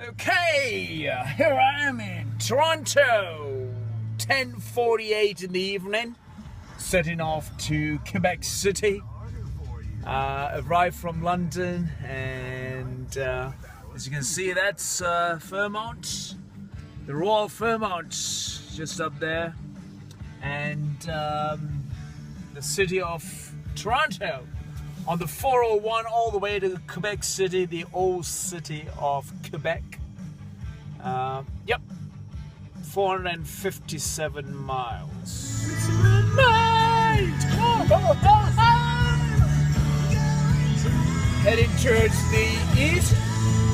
Okay, here I am in Toronto, 10:48 in the evening, setting off to Quebec City. Arrived from London, and as you can see, that's Fairmont, the Royal Fairmont, just up there, and the city of Toronto. On the 401 all the way to Quebec City, the old city of Quebec. Yep, 457 miles. Heading towards the east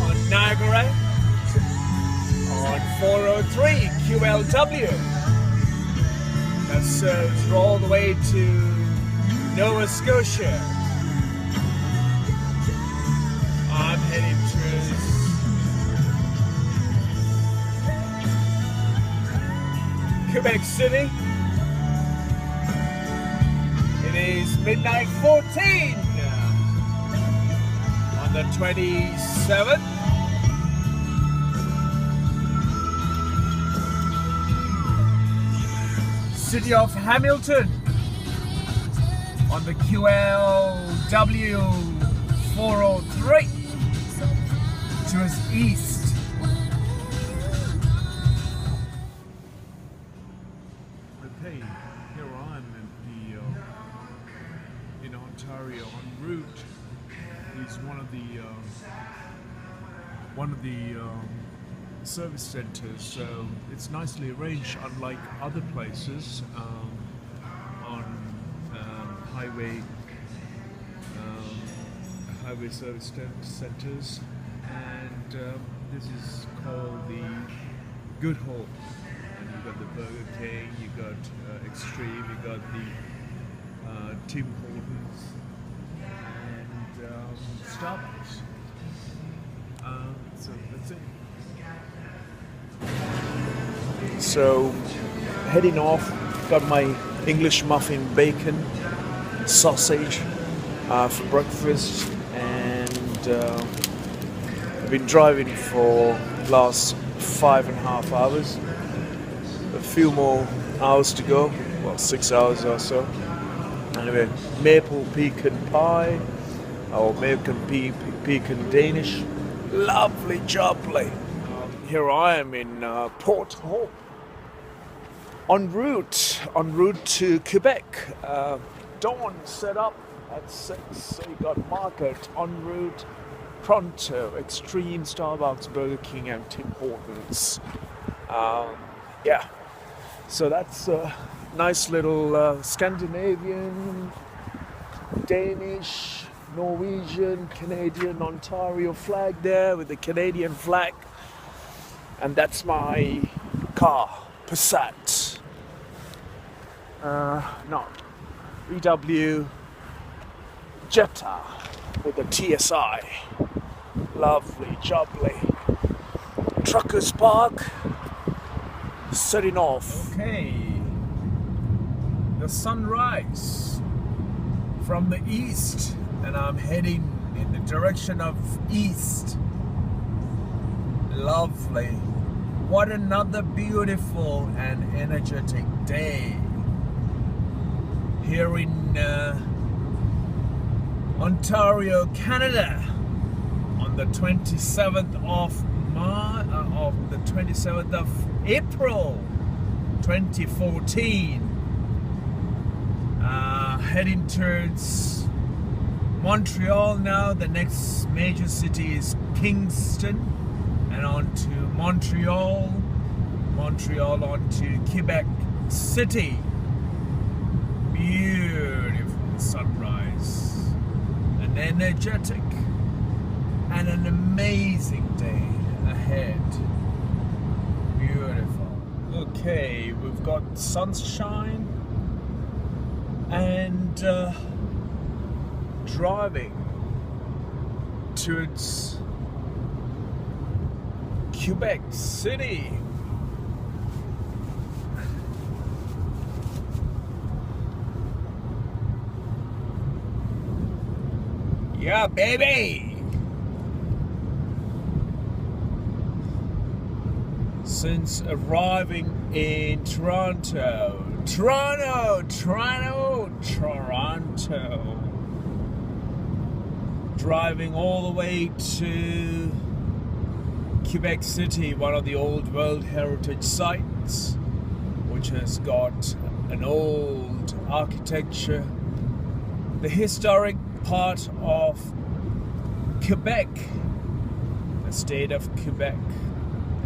on Niagara, on 403 QLW. That serves all the way to Nova Scotia. I'm heading towards Quebec City. It is midnight 14 on the 27th. City of Hamilton on the QLW 403. To his east. Okay, here I am in Ontario en route. He's one of the service centres, so it's nicely arranged, unlike other places on highway service centres. And this is called the Good Hope. And you've got the Burger King, you've got Extreme, you've got the Tim Hortons, and Starbucks. So that's it. So, heading off, got my English muffin, bacon, sausage for breakfast, and I've been driving for the last 5.5 hours. A few more hours to go, well, 6 hours or so. Anyway, maple pecan pie, or maple pecan Danish. Lovely jubbly. Here I am in Port Hope, en route to Quebec. Dawn set up at 6, so you got market en route. Pronto, Extreme, Starbucks, Burger King, and Tim Hortons. Yeah, so that's a nice little Scandinavian, Danish, Norwegian, Canadian, Ontario flag there with the Canadian flag. And that's my car, Passat. VW Jetta with the TSI. Lovely, jubbly. Truckers Park, setting off. Okay, the sunrise from the east, and I'm heading in the direction of east. Lovely. What another beautiful and energetic day here in Ontario, Canada, on the 27th of April 2014. Heading towards Montreal now. The next major city is Kingston, and on to Montreal on to Quebec City. Beautiful sunrise, an energetic and an amazing day ahead. Beautiful. Okay, we've got sunshine and driving towards Quebec City. Yeah, baby. since arriving in Toronto. Driving all the way to Quebec City, one of the old World Heritage Sites, which has got an old architecture. The historic part of Quebec, the state of Quebec,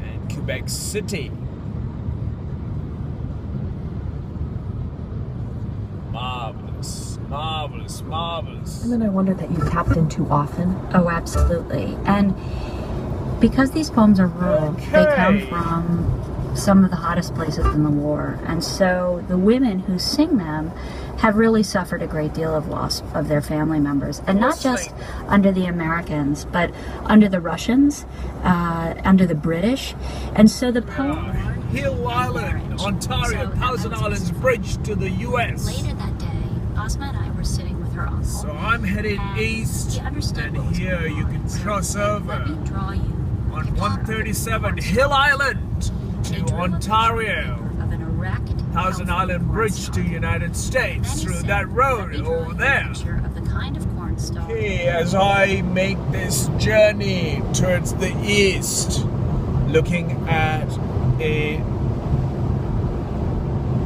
and Quebec City. Marvelous. And then I wonder that you tapped in too often. Oh, absolutely. And because these poems are rural, they come from some of the hottest places in the war. And so the women who sing them have really suffered a great deal of loss of their family members. And not just under the Americans, but under the Russians, under the British. And so the poem... Hill Island, Ontario, 1000 Islands Bridge to the US. Later that day, Ozma and I were sitting with her uncle. So I'm headed east, and here you can cross over on 137 Hill Island to Ontario. 1000 Island Bridge to United States through that road over there. Okay, as I make this journey towards the east, looking at a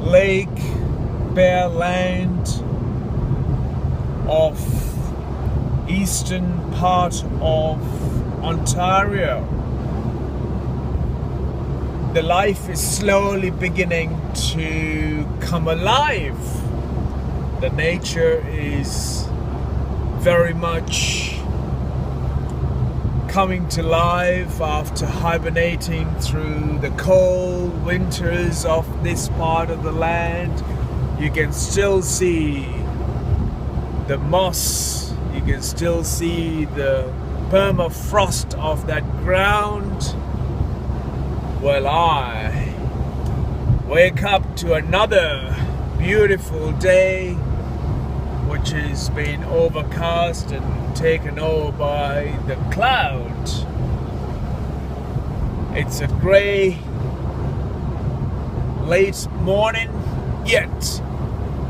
lake, bare land of eastern part of Ontario. The life is slowly beginning to come alive. The nature is very much coming to life after hibernating through the cold winters of this part of the land. You can still see the moss, you can still see the permafrost of that ground. Well, I wake up to another beautiful day, which has been overcast and taken over by the cloud. It's a grey late morning, yet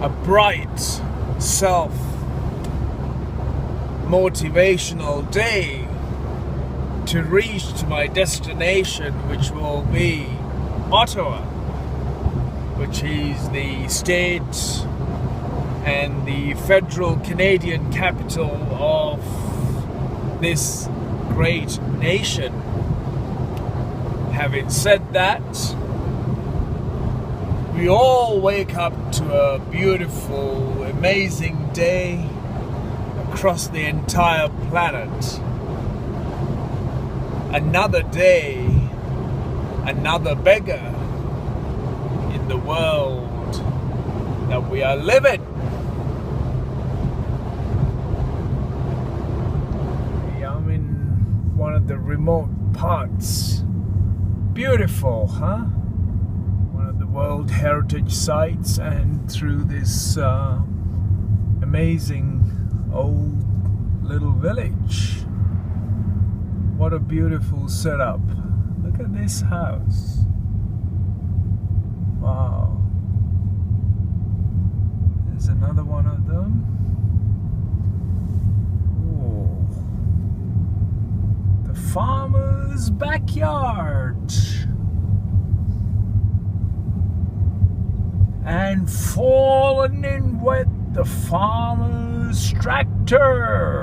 a bright self-motivational day to reach to my destination, which will be Ottawa, which is the state and the federal Canadian capital of this great nation. Having said that, we all wake up to a beautiful, amazing day across the entire planet. Another day, another beggar in the world that we are living. I'm in one of the remote parts. Beautiful, huh? One of the World Heritage Sites, and through this amazing old little village. What a beautiful setup. Look at this house. Wow. There's another one of them. Oh. The farmer's backyard. And fallen in with the farmer's tractor.